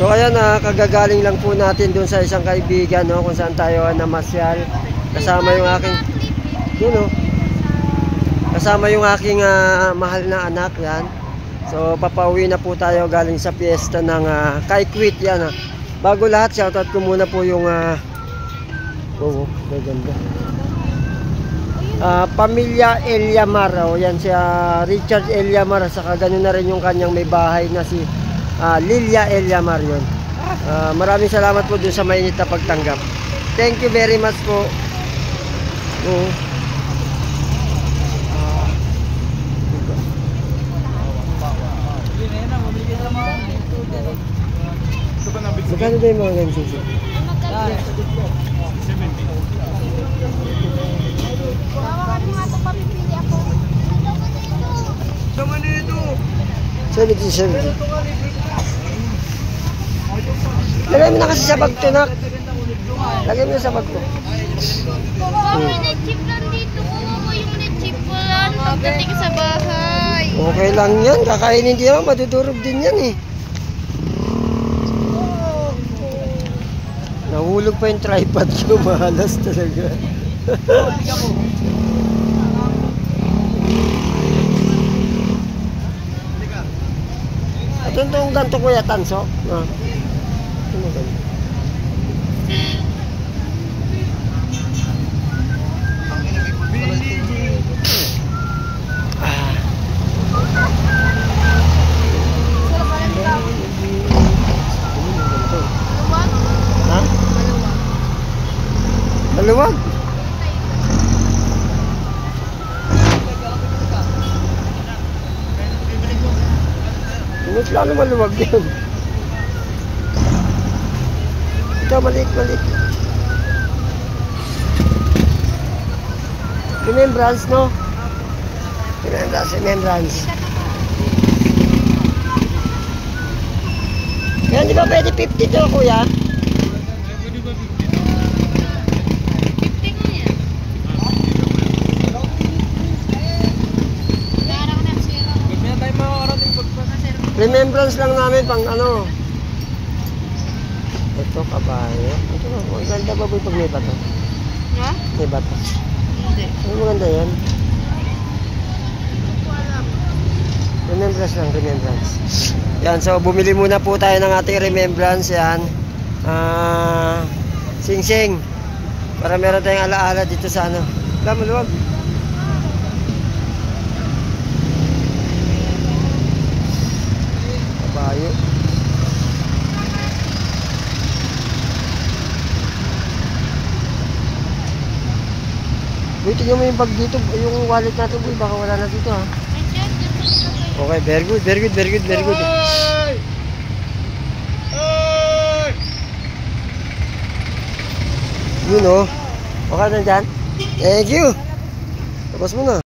So ayan, kagagaling lang po natin dun sa isang kaibigan, no, kung saan tayo namasyal. Kasama yung aking yun, no, kasama yung aking mahal na anak yan. So papauwi na po tayo galing sa piyesta ng Kaikwit yan. Bago lahat, shoutout ko muna po yung ganda. Pamilya Eliamar, yan si Richard Eliamar, saka ganun na rin yung kanyang may bahay na si Lilia Eliamar yun. Maraming salamat po dun sa mainit na pagtanggap. Thank you very much po. Magkano ba yung mga ganyan? Tawakan mo nga ito, papipili ako. 70. Lagay mo na kasi sa bag to, nak. Lagay mo na sa bag to. May na-chip lang dito. Kuha yung na-chip ko lang pagdating sa bahay. Okay lang yan. Kakainin din naman. Madudurog din yan eh. Nahulog pa yung tripod ko. Mahalas talaga. Ito yung ganito kuya Tanso. Ito mo ganito. Ha? Maluwag? Hindi lalo maluwag yun. Ito, maliit. Remembrance, no? Remembrance. Yan, di ba pwede 50 to, kuya? 50 ko yan. Lara ko na, sira ko. Remembrance lang namin pang ano. Ito, kabayo. Ito, maganda ba pag may bato? Ha? May bato. Hindi. Ano maganda yan? Remembrance lang, remembrance. Yan, so bumili muna po tayo ng ating remembrance. Yan. Sing-sing. Para meron tayong alaala dito sa ano. Maluwag. Kabayo. Uy, tingnan mo yung bag dito. Yung wallet natin, boy. Baka wala na dito, ha. Okay, very good. Yun, oh. Okay na dyan. Thank you. Tapos mo na.